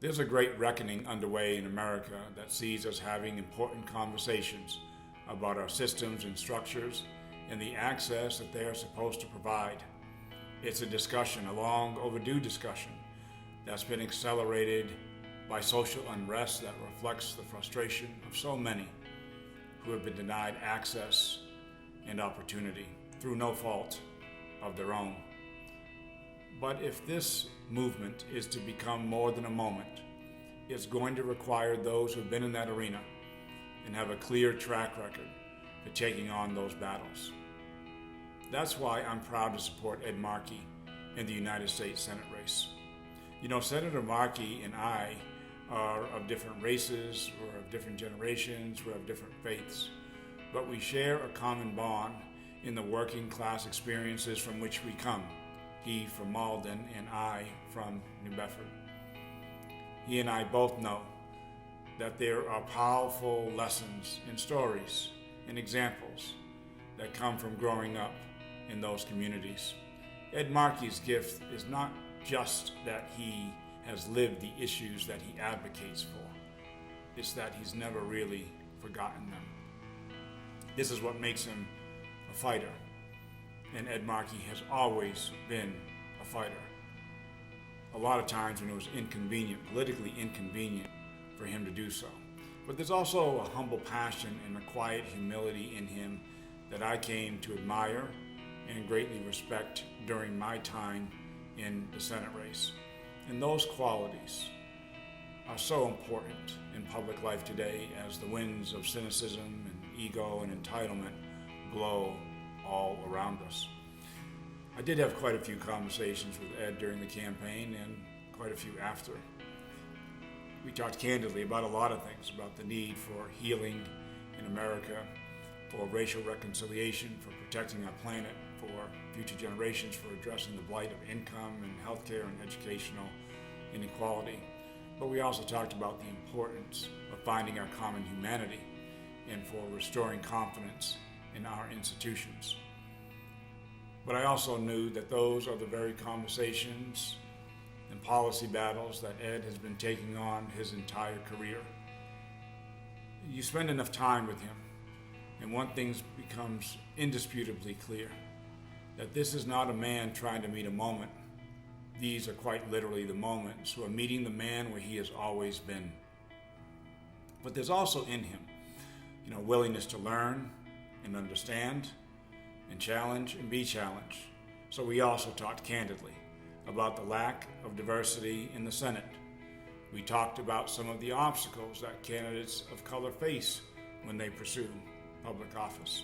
There's a great reckoning underway in America that sees us having important conversations about our systems and structures and the access that they are supposed to provide. It's a discussion, a long overdue discussion, that's been accelerated by social unrest that reflects the frustration of so many who have been denied access and opportunity through no fault of their own. But if this movement is to become more than a moment, it's going to require those who've been in that arena and have a clear track record for taking on those battles. That's why I'm proud to support Ed Markey in the United States Senate race. You know, Senator Markey and I are of different races, we're of different generations, we're of different faiths, but we share a common bond in the working class experiences from which we come. He from Malden and I from New Bedford. He and I both know that there are powerful lessons and stories and examples that come from growing up in those communities. Ed Markey's gift is not just that he has lived the issues that he advocates for. It's that he's never really forgotten them. This is what makes him a fighter. And Ed Markey has always been a fighter. A lot of times when it was inconvenient, politically inconvenient for him to do so. But there's also a humble passion and a quiet humility in him that I came to admire and greatly respect during my time in the Senate race. And those qualities are so important in public life today as the winds of cynicism and ego and entitlement blow all around us. I did have quite a few conversations with Ed during the campaign and quite a few after. We talked candidly about a lot of things, about the need for healing in America, for racial reconciliation, for protecting our planet, for future generations, for addressing the blight of income and healthcare and educational inequality. But we also talked about the importance of finding our common humanity and for restoring confidence in our institutions. But I also knew that those are the very conversations and policy battles that Ed has been taking on his entire career. You spend enough time with him, and one thing becomes indisputably clear, that this is not a man trying to meet a moment. These are quite literally the moments who are meeting the man where he has always been. But there's also in him, willingness to learn and understand and challenge and be challenged. So we also talked candidly about the lack of diversity in the Senate. We talked about some of the obstacles that candidates of color face when they pursue public office.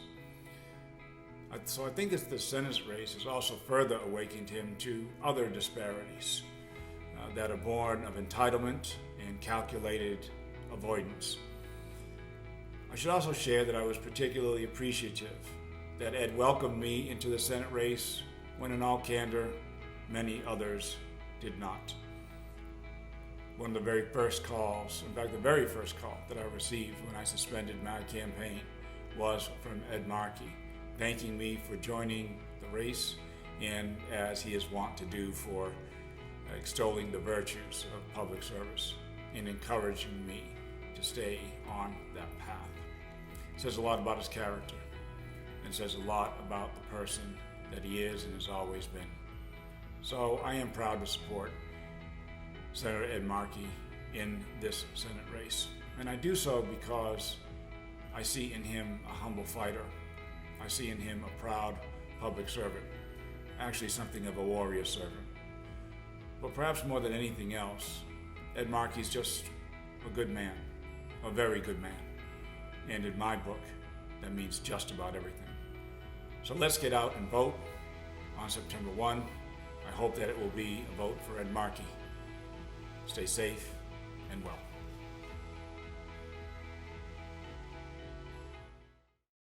So I think that the Senate race has also further awakened him to other disparities that are born of entitlement and calculated avoidance. I should also share that I was particularly appreciative that Ed welcomed me into the Senate race when, in all candor, many others did not. One of the very first calls, in fact the very first call that I received when I suspended my campaign was from Ed Markey, thanking me for joining the race and, as he is wont to do, for extolling the virtues of public service and encouraging me to stay on that path. It says a lot about his character and says a lot about the person that he is and has always been. So I am proud to support Senator Ed Markey in this Senate race. And I do so because I see in him a humble fighter. I see in him a proud public servant, actually something of a warrior servant. But perhaps more than anything else, Ed Markey's just a good man, a very good man. And in my book, that means just about everything. So let's get out and vote on September 1. I hope that it will be a vote for Ed Markey. Stay safe and well.